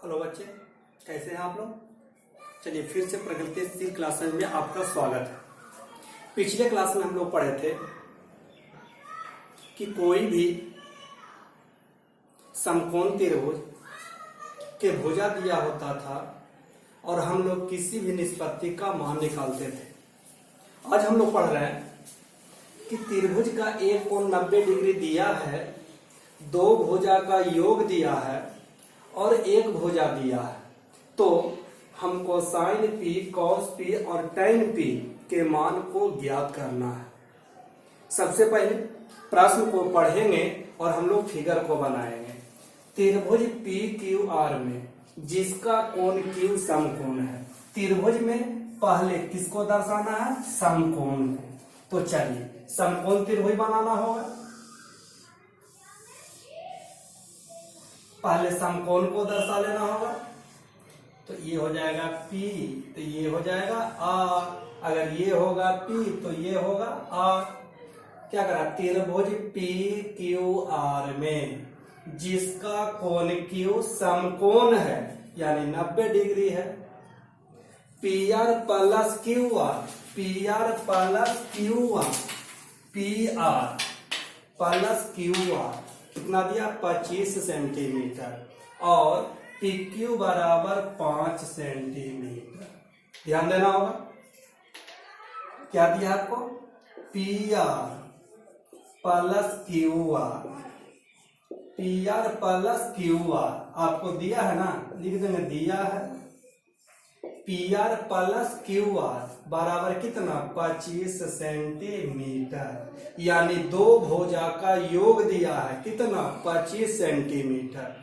Hello बच्चे, कैसे हैं आप लोग। चलिए फिर से प्रगतिशील क्लास में आपका स्वागत है। पिछले क्लास में हम लोग पढ़े थे कि कोई भी समकोण त्रिभुज के भुजा दिया होता था और हम लोग किसी भी निष्पत्ति का मान निकालते थे। आज हम लोग पढ़ रहे हैं कि त्रिभुज का एक कोण 90 डिग्री दिया है, दो भुजा का योग दिया है और एक भुजा दिया है, तो हमको साइन पी, कॉस पी और टैन पी के मान को ज्ञात करना है। सबसे पहले प्रश्न को पढ़ेंगे और हम लोग फिगर को बनाएंगे। त्रिभुज पी क्यू आर में जिसका कोण क्यू समकोण है, त्रिभुज में पहले किसको दर्शाना है? समकोण को। तो चलिए समकोण त्रिभुज बनाना होगा। पहले समकोण को दर्शा लेना होगा। तो ये हो जाएगा P, तो ये हो जाएगा R। अगर ये होगा P तो ये होगा R। क्या करा? त्रिभुज PQR में जिसका कोण Q समकोण है यानी 90 डिग्री है, PR plus QR, PR plus QR, PR plus QR कितना दिया? 25 सेंटीमीटर और PQ बराबर 5 सेंटीमीटर। ध्यान देना होगा। क्या दिया आपको? PR plus QR, PR plus QR आपको दिया है ना, लिख देंगे दिया है। PR प्लस QR बराबर कितना? 25 सेंटीमीटर, यानी दो भुजा का योग दिया है कितना? 25 सेंटीमीटर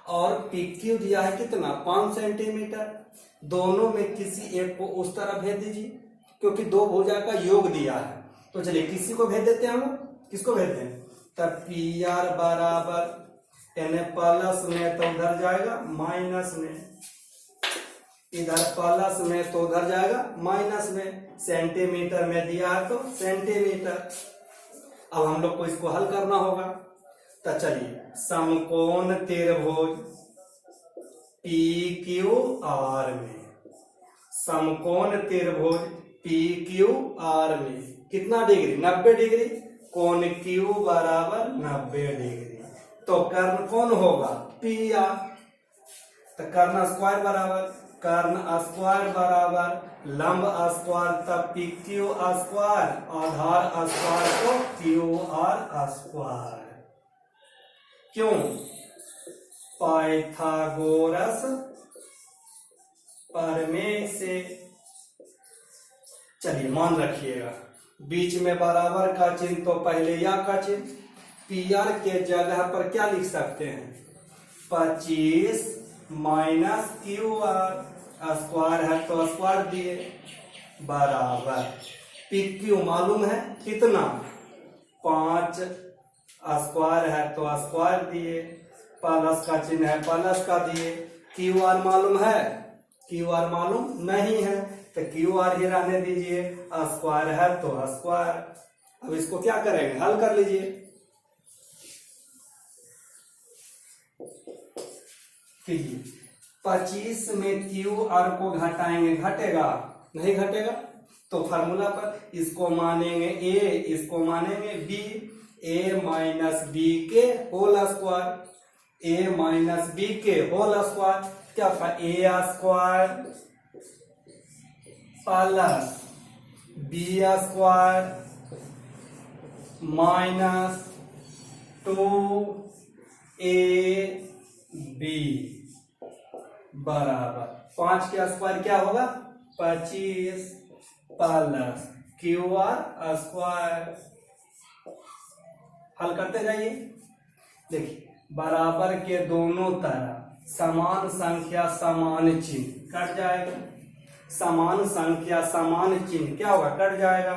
और PQ दिया है कितना? 5 सेंटीमीटर। दोनों में किसी एक को उस तरफ भेज दीजिए क्योंकि दो भुजा का योग दिया है। तो चलिए किसी को भेज देते हैं हम लोग। किसको भेजते हैं? तब PR बराबर यानी प्लस में तो उधर जाएगा माइनस में, इधर प्लस में तो उधर जाएगा माइनस में। सेंटीमीटर में दिया है तो सेंटीमीटर। अब हम लोग को इसको हल करना होगा। तो चलिए समकोण त्रिभुज PQR में, समकोण त्रिभुज PQR में कितना डिग्री? 90 डिग्री। कोण Q बराबर 90 डिग्री। तो कर्ण कौन होगा? PR। तो कर्ण स्क्वायर बराबर कर्ण स्क्वायर बराबर लंब स्क्वायर, तब PQ स्क्वायर, आधार स्क्वायर को QR स्क्वायर। क्यों? पाइथागोरस प्रमेय से। चलिए मान रखिएगा, बीच में बराबर का चिन्ह तो पहले या का चिन्ह। PR के जगह पर क्या लिख सकते हैं? 25 माइनस QR, स्क्वायर है तो स्क्वायर दिए बराबर PQ मालूम है कितना? 5, स्क्वायर है तो स्क्वायर दिए, प्लस का चिन्ह है प्लस का दिए। QR मालूम है? QR मालूम नहीं है तो QR ही रहने दीजिए, स्क्वायर है तो स्क्वायर। अब इसको क्या करेंगे? हल कर लीजिए। 25 में QR को घटाएंगे, घटेगा? नहीं घटेगा। तो फार्मूला पर इसको मानेंगे A, इसको मानेंगे B, A माइनस B के whole square, A minus B के होल स्क्वायर। क्या था? A square plus B square minus 2AB बराबर 5 के स्क्वायर क्या होगा? 25 प्लस QR स्क्वायर। हल करते जाइए। देखिए बराबर के दोनों तरफ समान संख्या समान चिन्ह कट जाएगा। समान संख्या समान चिन्ह क्या होगा? कट जाएगा।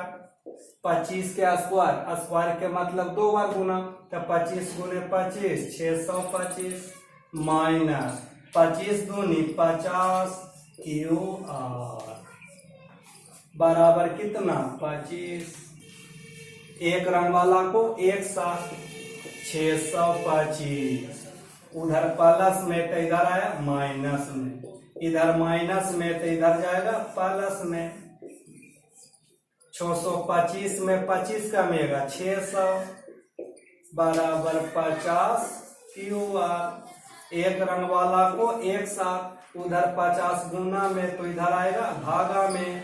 25 के स्क्वायर, स्क्वायर के मतलब 2 बार गुना, तो 25 गुने 25 625 माइनस 25 दूनी 50 QR बराबर कितना? 25। एक रंग वाला को एक साथ 625 उधर प्लस में तो इधर आया माइनस में, इधर माइनस में तो इधर जाएगा प्लस में। 625 में 25 कमेगा 600 बराबर 50 QR। एक रंग वाला को एक साथ, उधर 50 गुना में तो इधर आएगा भागा में,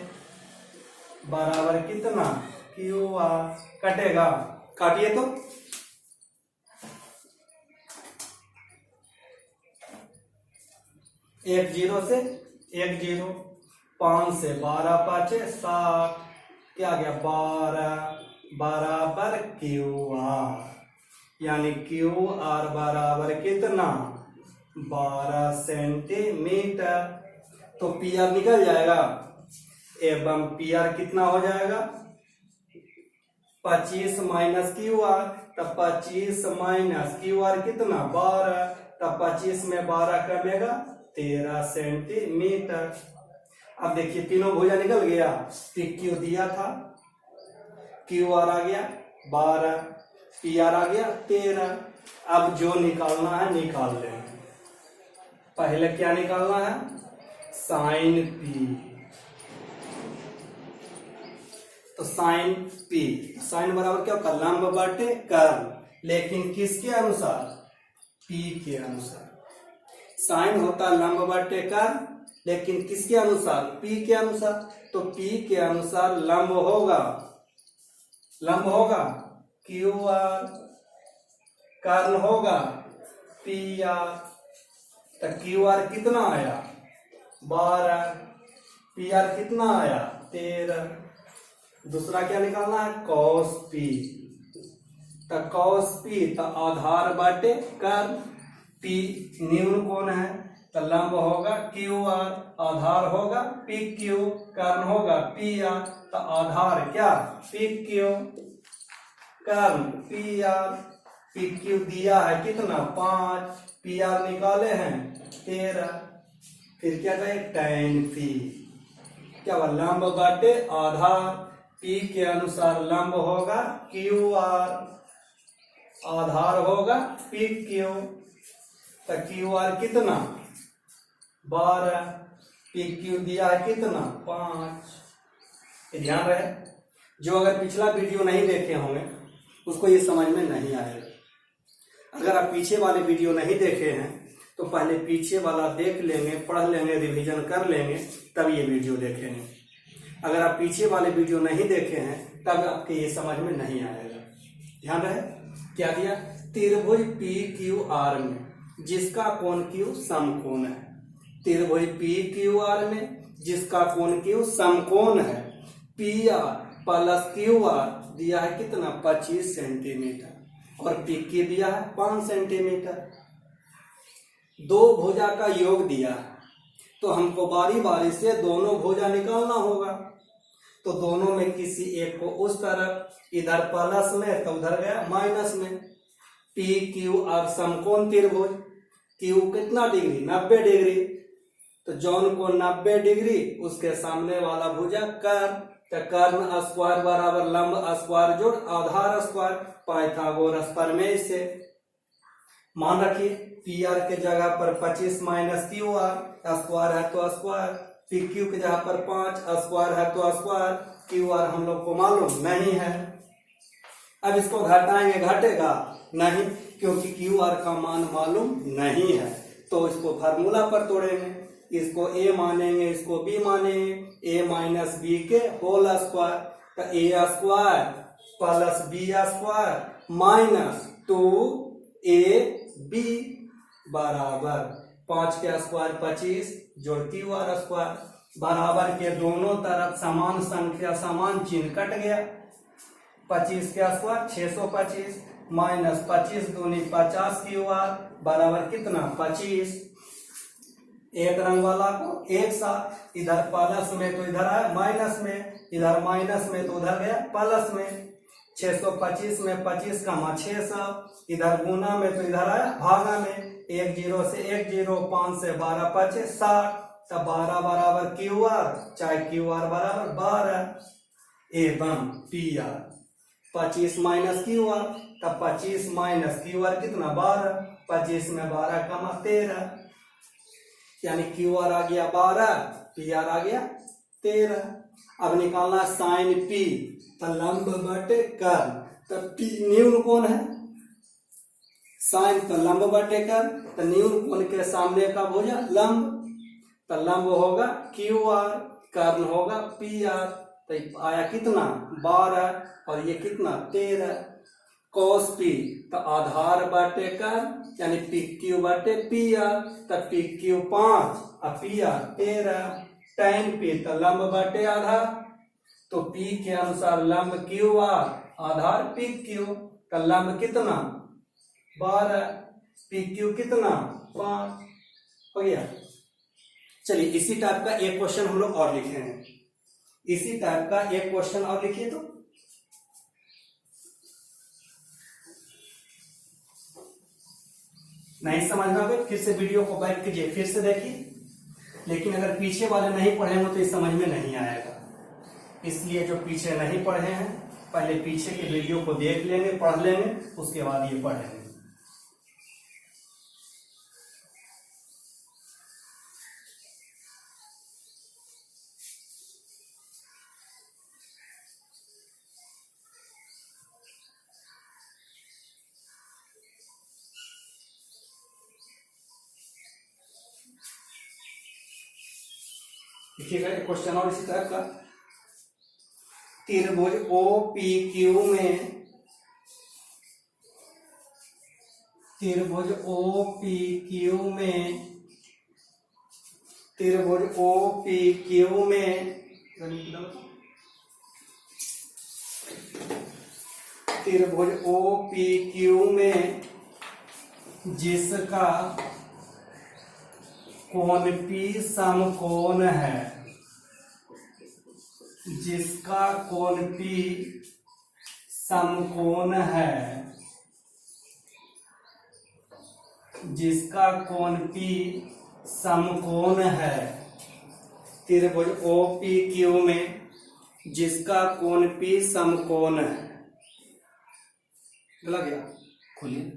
बराबर कितना QR। कटेगा, काटिए तो। एक जीरो से एक जीरो, 5 से 12 पाँचे 60, क्या गया 12 बराबर QR। यानी QR बराबर कितना 12 सेंटीमीटर। तो PR निकल जाएगा एवं PR कितना हो जाएगा 25 माइनस QR। तब 25 माइनस QR कितना 12, तब 25 में 12 कमेगा 13 सेंटीमीटर। अब देखिए तीनों भुजा निकल गया, PQ दिया था, QR आ गया 12, PR आ गया 13। अब जो निकालना है निकाल लेंगे। पहले क्या निकालना है साइन P। तो साइन P, साइन बराबर क्या होगा लंब बटे कर्ल, लेकिन किसके अनुसार P के अनुसार। साइन होता लंब बटे कर्ल, लेकिन किसके अनुसार P के अनुसार। तो P के अनुसार लंब होगा QR, कर्ल होगा PR। तो QR कितना आया 12, PR कितना आया 13। दूसरा क्या निकालना है cos P। तो cos P तो आधार बाटे कर्ल, P न्यून कोण है तो लंब होगा QR, आधार होगा PQ, कर्ल होगा PR। तो आधार क्या PQ, कर्ल PR। PQ दिया है कितना 5, PR निकाले हैं 13। फिर क्या कहे tan P, क्या हुआ लंब बाटे आधार, P के अनुसार लंब होगा QR, आधार होगा PQ। तो QR कितना 12, PQ दिया है कितना 5। ध्यान रहे, जो अगर पिछला वीडियो नहीं देखे होंगे उसको ये समझ में नहीं आएगा। अगर आप पीछे वाले वीडियो नहीं देखे हैं तो पहले पीछे वाला देख लेंगे, पढ़ लेंगे, रिवीजन कर लेंगे, तब ये वीडियो देखेंगे। अगर आप पीछे वाले वीडियो नहीं देखे हैं तब आपके ये समझ में नहीं आएगा। ध्यान रहे, क्या दिया त्रिभुज PQR में जिसका कोण Q समकोण है। त्रिभुज PQR में जिसका कोण Q समकोण है, PR प्लस QR दिया है कितना 25 सेंटीमीटर और PQ दिया है 5 सेंटीमीटर। दो भुजा का योग दिया है तो हमको बारी बारी से दोनों भुजा निकालना होगा। तो दोनों में किसी एक को उस तरफ, इधर प्लस में तो उधर गया माइनस में। PQR समकोण त्रिभुज, Q कितना डिग्री 90 डिग्री। तो जौन को 90 डिग्री उसके सामने वाला भुजा कर्ल। तो कर्ण स्क्वायर बराबर लंब स्क्वायर जोड़ आधार स्क्वायर, पाइथागोरस प्रमेय से। मान रखिए PR के जगह पर 25 माइनस QR, स्क्वायर है तो स्क्वायर, PQ के जगह पर 5, स्क्वायर है तो स्क्वायर, QR हम लोग को मालूम नहीं है। अब इसको घटाएंगे, घटेगा नहीं क्योंकि QR का मान मालूम नहीं है। तो इसको फार्मूला पर तोड़ेंगे, इसको A मानेंगे, इसको B मानेंगे, A माइनस B के होल स्क्वायर। तो A square plus B square minus 2AB बराबर 5 के स्क्वायर 25 जोड़ QR स्क्वायर, बराबर के दोनों तरफ समान संख्या समान चिन्ह कट गया। 25 के स्क्वायर 625 माइनस 25 दूनी 50 QR बराबर कितना 25। एक रंग वाला को एक साथ, इधर प्लस में तो इधर आया माइनस में, इधर माइनस में तो उधर गया प्लस में। 625 में 25 का 600, इधर गुना में तो इधर आया भागा में। 1 0 से 1 0, 5 से 12 5 60, तब 12 बराबर QR, चाहे QR बराबर 12 एवं PR 25 माइनस QR, तब 25 माइनस QR कितना 12। 25 में 12 कमा 13, यानी क्यू आर आ गया 12, पी आर आ गया 13। अब निकालना साइन पी, तो लंब बटे कर्ल, तो पी न्यून कोण है, साइन तो लंब बटे कर्ल, तो न्यून कोण के सामने का भुजा लंब, तो लंब होगा क्यू आर, कर्ल होगा पी आर। तो आया कितना 12 और ये कितना 13। कॉस पी तो आधार बटे कर्ल, यानी पी क्यू बटे पी आर, तो पी क्यू 5 और पी आर 13। टैन पी तो लंब बटे आधार, तो पी के अनुसार लंब क्यू आर, आधार पी क्यू, तो लंब कितना 12, पी क्यू कितना 5 हो गया। चलिए इसी टाइप का एक क्वेश्चन हम लोग और लिखे हैं, इसी टाइप का एक क्वेश्चन और लिखिए। तो नहीं समझ में आ गई, फिर से वीडियो को बैक कीजिए, फिर से देखिए। लेकिन अगर पीछे वाले नहीं पढ़े हो तो ये समझ में नहीं आएगा, इसलिए जो पीछे नहीं पढ़े हैं पहले पीछे के वीडियो को देख लेंगे, पढ़ लेंगे, उसके बाद ये पढ़ेंगे। देखिएगा एक क्वेश्चन और इसी तरह का, त्रिभुज ओ पी क्यू में, त्रिभुज ओ पी क्यू में, त्रिभुज ओ पी क्यू में, त्रिभुज ओ पी क्यू में जिसका कोण पी समकोण है, जिसका कोण पी समकोण है, जिसका कोण पी समकोण है, त्रिभुज ओ पी क्यू में जिसका कोण पी समकोण है। लग गया, खोलिए।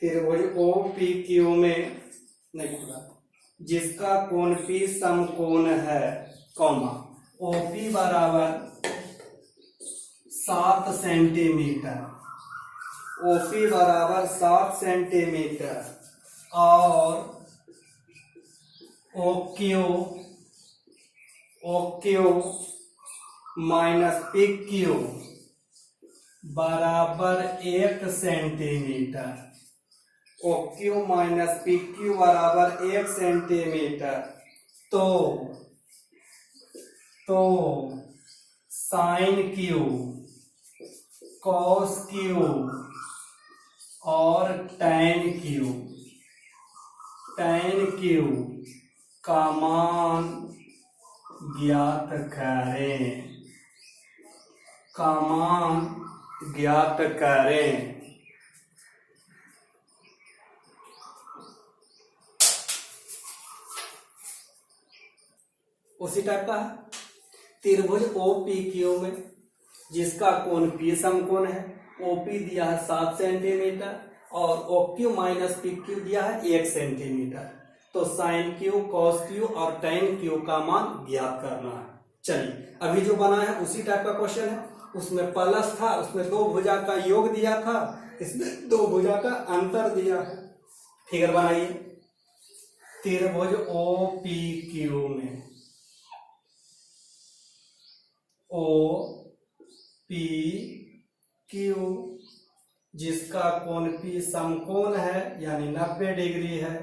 त्रिभुज ओ पी क्यू में नहीं खुला, जिसका कोण पी समकोण है, कॉमा ओपी बराबर 7 सेंटीमीटर, ओपी बराबर 7 सेंटीमीटर और ओक्यू माइनस पी क्यू बराबर 1 centimetre, OQ minus P Q बराबर 1 सेंटीमीटर। तो साइन क्यू, कॉस क्यू और टैन क्यू का मान ज्ञात करें, का मान ज्ञात करें। उसी टाइप का है, त्रिभुज ओ पी क्यू में जिसका कोण पी समकोण है, ओपी दिया है 7 सेंटीमीटर और ओक्यू माइनस पी क्यू दिया है 1 सेंटीमीटर। तो साइन क्यू, कॉस क्यू और टैन क्यू का मान ज्ञात करना है। चलिए अभी जो बना है उसी टाइप का क्वेश्चन है, उसमें प्लस था, उसमें 2 भुजा का योग दिया था, इसमें 2 भुजा का अंतर दिया है। फिगर बनाइए, त्रिभुज ओ पी क्यू में, ओ पी क्यू जिसका कोण पी समकोण है यानी 90 डिग्री है,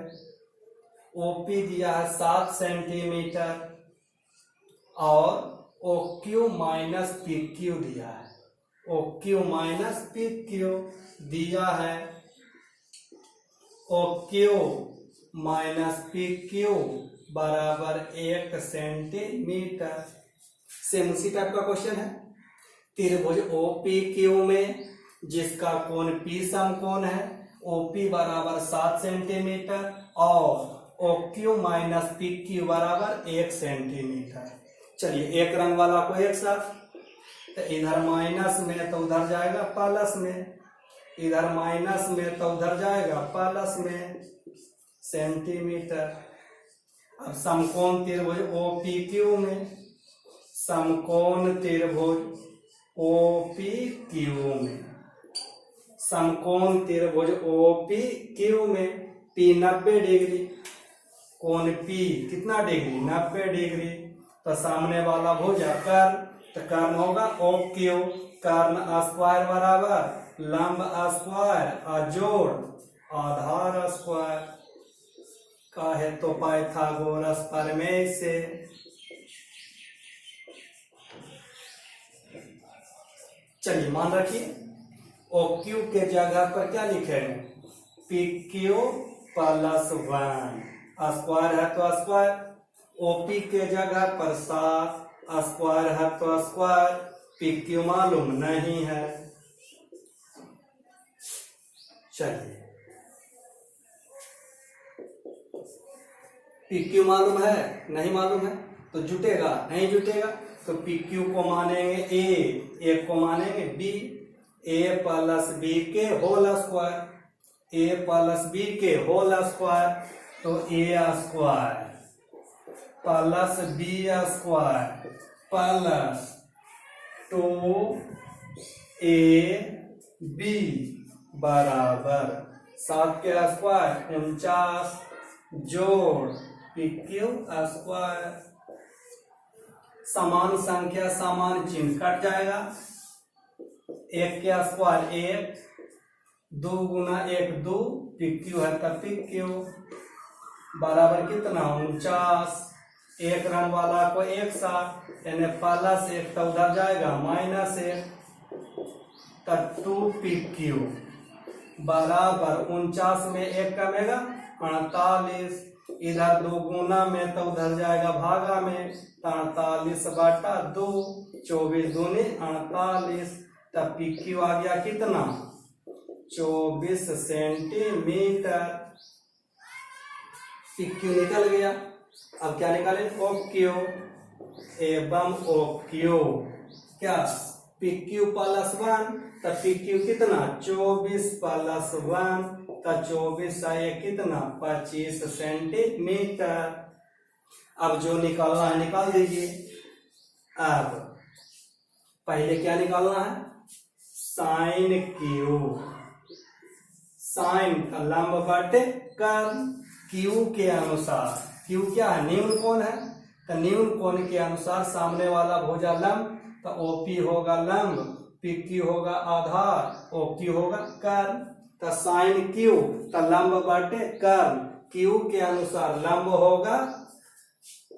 ओपी दिया है 7 सेंटीमीटर और ओक्यू माइनस पी क्यू दिया है, ओक्यू माइनस पी क्यू दिया है, ओक्यू माइनस पी क्यू बराबर 1 सेंटीमीटर। सेम उसी टाइप का क्वेश्चन है, त्रिभुज ओ पी क्यू में जिसका कोण पी समकोण है, ओपी बराबर 7 सेंटीमीटर और ओक्यू माइनस पी क्यू बराबर 1 सेंटीमीटर। चलिए एक रंग वाला को एक साथ, तो इधर माइनस में तो उधर जाएगा प्लस में, इधर माइनस में तो उधर जाएगा प्लस में सेंटीमीटर। अब समकोण त्रिभुज OPQ में, समकोण त्रिभुज OPQ में, समकोण त्रिभुज OPQ में P 90 डिग्री, कोण P कितना डिग्री 90 डिग्री, तो सामने वाला भुजा कर्ण, तो कर्ण होगा OQ, कर्ण स्क्वायर बराबर लंब स्क्वायर जोड़ आधार स्क्वायर का है तो पाइथागोरस प्रमेय से। चलिए मान रखिए OQ के जगह पर क्या लिखेंगे PQ प्लस 1, स्क्वायर है तो स्क्वायर, OP के जगह पर 7, स्क्वायर है तो स्क्वायर, PQ मालूम नहीं है। चलिए PQ मालूम है नहीं मालूम है तो जुटेगा नहीं जुटेगा, तो PQ को मानेंगे A को मानेंगे B, A प्लस B के whole square, A plus B के होल स्क्वायर, तो A square plus B square plus 2AB बराबर 7 के स्क्वायर 49 जोड़ PQ स्क्वायर। समान संख्या समान चिन्ह कट जाएगा, 1 के स्क्वायर 1, 2 गुना 1 2, PQ है तब PQ बराबर कितना 49, एक रंग वाला को एक साथ, यानी प्लस 1 तो उधर जाएगा माइनस 1, तब 2PQ बराबर 49 में 1 कमेगा 48, इधर 2 गुना में तो उधर जाएगा भागा में, 48/2, 24 दूनी 48, तब PQ आ गया कितना 24 सेंटीमीटर। PQ निकल गया। अब क्या निकाले OQ एवं OQ, क्या PQ प्लस 1, तब PQ कितना 24 प्लस 1, तब 24 आए कितना 25 सेंटीमीटर। अब जो निकालना है निकाल दीजिए। अब पहले क्या निकालना है साइन Q, साइन का लंब बटे कर्ण, Q के अनुसार, Q क्या है निम्न कोण है, तो निम्न कोण के अनुसार सामने वाला भुजा लंब, तो OP होगा लंब, PQ होगा आधार, OQ होगा कर्ण, तो साइन Q तो लंब बटे कर्ण, Q के अनुसार लंब होगा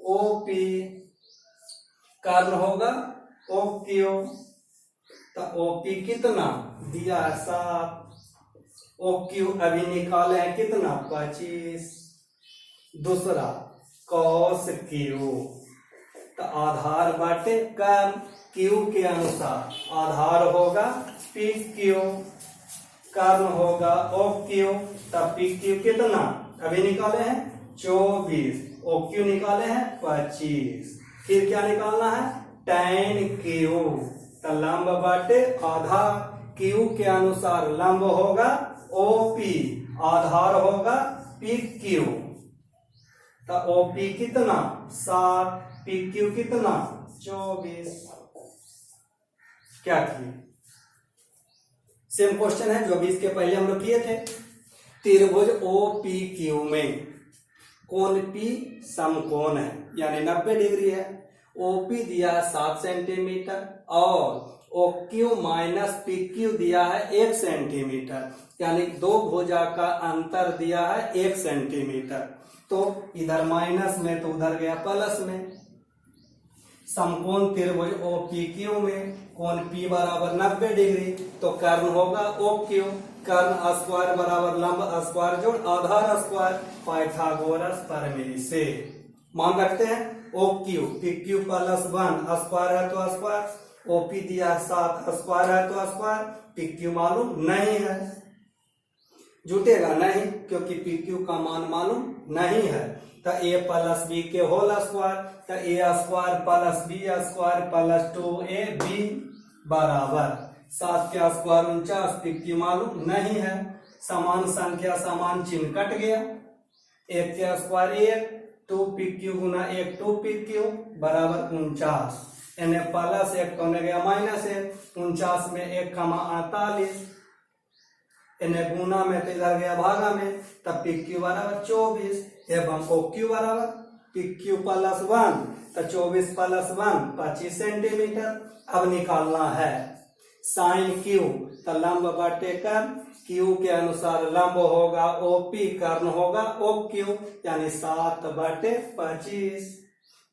OP, कर्ण होगा OQ, तो OP कितना दिया 7, OQ अभी निकाले हैं कितना 25। दूसरा cos Q, तो आधार बाटे कर्ण, Q के अनुसार आधार होगा PQ, कर्ण होगा OQ, तब PQ कितना अभी निकाले हैं 24, OQ निकाले हैं 25। फिर क्या निकालना है tan Q, तो लंब बाटे आधार, Q के अनुसार लंब होगा OP, आधार होगा PQ, तो OP कितना 7, PQ कितना 24। क्या किए सेम क्वेश्चन है जो अभी इसके पहले हम लोग किए थे। त्रिभुज OPQ में कोण P समकोण है यानी 90 डिग्री है, OP दिया है 7 सेंटीमीटर और OQ माइनस PQ दिया है 1 सेंटीमीटर, यानी दो भुजा का अंतर दिया है 1 सेंटीमीटर, तो इधर माइनस में तो उधर गया प्लस में। समकोण त्रिभुज OPQ में कोण P बराबर 90 डिग्री, तो कर्ण होगा OQ, कर्ण स्क्वायर बराबर लंब स्क्वायर जोड़ आधार स्क्वायर, पाइथागोरस प्रमेय से। मान रखते हैं OQ PQ प्लस 1, स्क्वायर है तो स्क्वायर, OP दिया 7, स्क्वायर है तो स्क्वायर, PQ मालूम नहीं है, जुटेगा नहीं क्योंकि PQ का मान मालूम नहीं है, तो ए प्लस बी के होल स्क्वायर, तो A square plus B square plus 2ab बराबर 7 के स्क्वायर 49, पिक्यू मालूम नहीं है, समान संख्या समान चिन्ह कट गया, 1 के स्क्वायर 1, 2 पिक्यू गुना 1 2 पिक्यू बराबर 49, यानी प्लस 1 होने गया माइनस 1, 49 में 1 कमा 48, इन्हें गुना में तो इधर गया भागा में, तब पिक्यू बराबर 24 एवं ओक्यू बराबर पिक्यू प्लस 1, तो 24 प्लस 1 25 सेंटीमीटर। अब निकालना है साइन क्यू, तो लंब बटे कर्ण, क्यू के अनुसार लंब होगा ओपी, कर्ण होगा ओक्यू, यानी 7/25।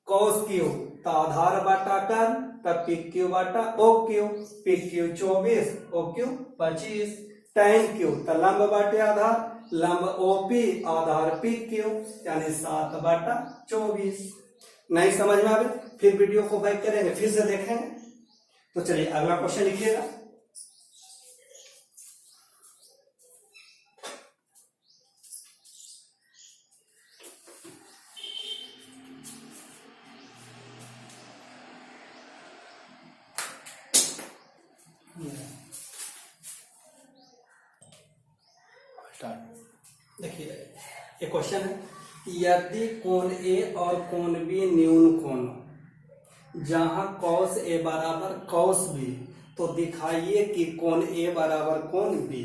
कॉस क्यू, तो आधार बटा कर्ण, तब पिक्यू बटा OQ, PQ 24 OQ 25। Tan Q, तो लंब बटे आधार, लंब ओपी आधार पिक्यू, यानी 7/24। नहीं समझ में आवे फिर वीडियो को बैक करेंगे, फिर से देखेंगे। तो चलिए अगला क्वेश्चन लिखिएगा। देखिए ये क्वेश्चन है, यदि कोण ए और कोण बी न्यून कोण हो, जहां कॉस ए बराबर कॉस बी, तो दिखाइए कि कोण ए बराबर कोण बी।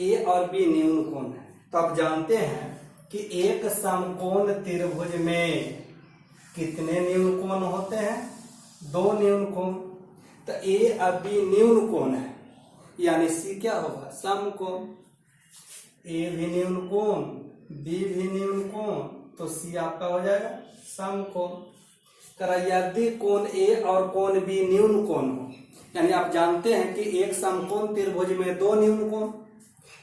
ए और बी न्यून कोण है, तो आप जानते हैं कि एक समकोण त्रिभुज में कितने न्यून कोण होते हैं? 2 न्यून कोण। तो ए और बी न्यून कोण है, यानी सी क्या होगा? समकोण। ए भी न्यून कोण, बी भी न्यून कोण, तो सी आपका हो जाएगा समकोण। करा यदि कोण ए और कोण बी न्यून कोण हो, यानी आप जानते हैं कि एक समकोण त्रिभुज में 2 न्यून कोण,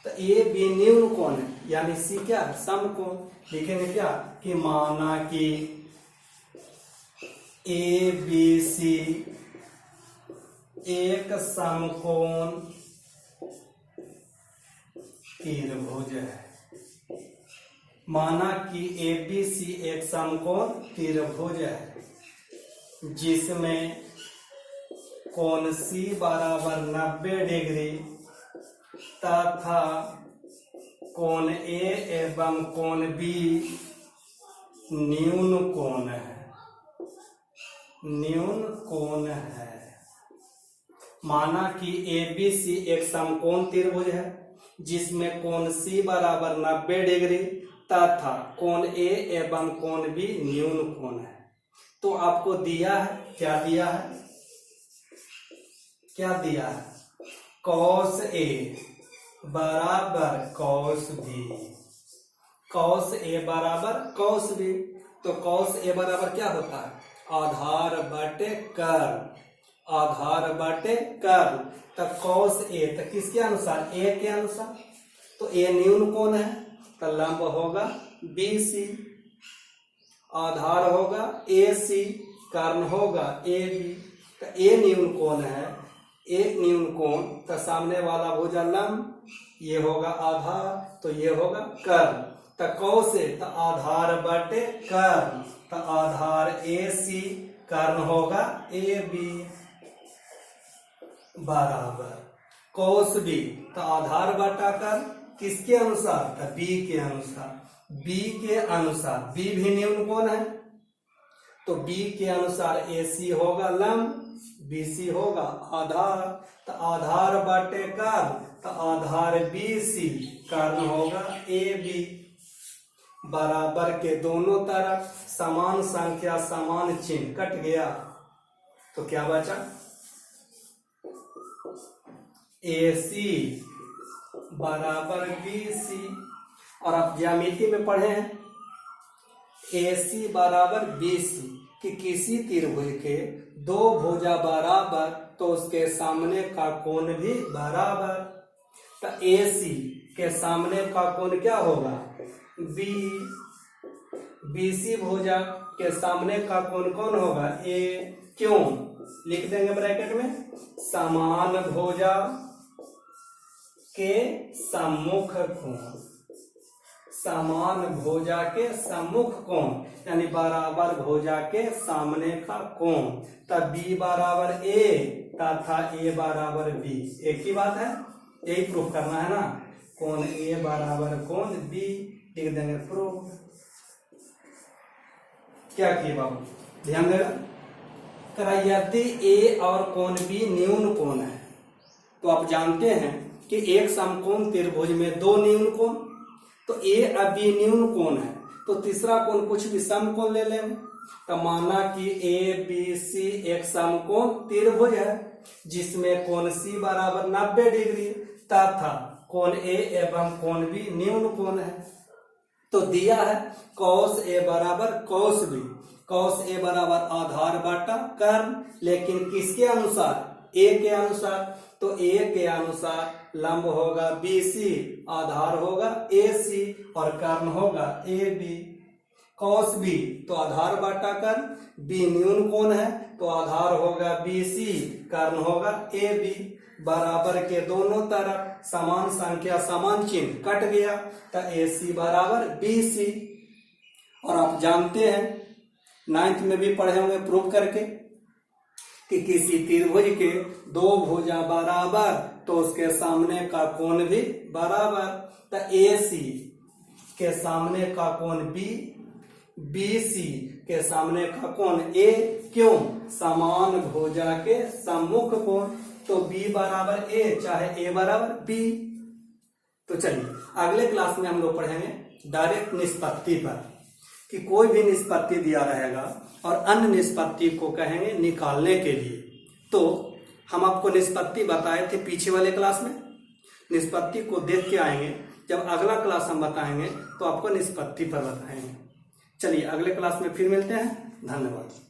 तो ए बी न्यून कोण है, यानी सी क्या है? समकोण। लिखेंगे क्या कि माना कि ए बी सी एक समकोण त्रिभुज है। माना कि ए बी सी एक समकोण त्रिभुज है, जिसमें कोण सी बराबर 90 डिग्री तथा कोण ए एवं कोण बी न्यून कोण है, न्यून कोण है। माना कि ए बी सी एक समकोण त्रिभुज है, जिसमें कोण सी बराबर 90 डिग्री तथा कोण ए एवं कोण बी न्यून कोण है। तो आपको दिया है, क्या दिया है? क्या दिया है? कॉस ए बराबर कॉस बी, कॉस ए बराबर कॉस बी। तो कॉस ए बराबर क्या होता है? आधार बटे कर्ण, आधार बटे कर्ण। तो कॉस ए, तो किसके अनुसार? ए के अनुसार। तो ए न्यून कोण है, तो लंब होगा बी सी, आधार होगा ए सी, कर्ण होगा ए बी। तो ए न्यून कोण है, ए न्यून कोण, तो सामने वाला भुजा लंब, ये होगा आधार, तो ये होगा कर्ण। तो कॉस ए, तो आधार बटे कर्ण, तो आधार ए सी, कर्ण होगा ए बी बराबर कॉस बी, तो आधार बटा कर्ण किसके अनुसार? तो बी के अनुसार। बी के अनुसार, बी भी न्यून कोण है, तो बी के अनुसार ए सी होगा लंब, बी सी होगा आधार, तो आधार बटे कर्ण, तो आधार बी सी, कर्ण होगा ए बी बराबर के दोनों तरफ समान संख्या समान चिन्ह कट गया, तो क्या बचा? ए सी बराबर बी सी। और आप ज्यामिति में पढ़े हैं ए सी बराबर बी सी कि किसी त्रिभुज के 2 भुजा बराबर तो उसके सामने का कोण भी बराबर। तो ए सी के सामने का कोण क्या होगा? बी। बी सी भुजा के सामने का कोण कौन होगा? ए। क्यों? लिख देंगे ब्रैकेट में, समान भुजा के सम्मुख कोण, समान भुजा के सम्मुख कोण, यानी बराबर भुजा के सामने का कोण। तब बी बराबर ए तथा ए बराबर बी, एक ही बात है, यही प्रूफ करना है ना। कोण ए बराबर कोण बी, लिख देंगे प्रूफ। क्या किए बाबू, ध्यान देगा। करा यदि ए और कोण बी न्यून कोण है, तो आप जानते हैं कि एक समकोण त्रिभुज में दो न्यून कोण, तो ए और बी न्यून कोण है, तो तीसरा कोण कुछ भी समकोण ले लेंगे। तो माना कि ए बी सी एक समकोण त्रिभुज है जिसमें कोण सी बराबर 90 डिग्री तथा कोण ए एवं कोण बी न्यून कोण है। तो दिया है कॉस ए बराबर कॉस बी, कॉस ए बराबर आधार बटा कर्ण, लेकिन किसके अनुसार, ए के अनुसार। तो ए के अनुसार लंब होगा बी सी, आधार होगा ए सी और कर्ण होगा ए बी। कॉस बी तो आधार बटा कर्ण, बी न्यून कोण है तो आधार होगा बी सी, कर्ण होगा ए बी। बराबर के दोनों तरफ समान संख्या समान चिन्ह कट गया, तो ए सी बराबर बी सी। और आप जानते हैं 9th में भी पढ़े होंगे प्रूफ करके कि किसी त्रिभुज के दो भुजा बराबर तो उसके सामने का कोण भी बराबर। तो ए सी के सामने का कोण बी, बी सी के सामने का कोण ए, क्यों, समान भुजा के सम्मुख कोण। तो बी बराबर ए चाहे ए बराबर बी। तो चलिए अगले क्लास में हम लोग पढ़ेंगे डायरेक्ट निष्पत्ति पर, कि कोई भी निष्पत्ति दिया रहेगा और अन्य निष्पत्ति को कहेंगे निकालने के लिए। तो हम आपको निष्पत्ति बताए थे पीछे वाले क्लास में, निष्पत्ति को देख के आएंगे। जब अगला क्लास हम बताएंगे तो आपको निष्पत्ति पर बताएंगे। चलिए अगले क्लास में फिर मिलते हैं, धन्यवाद।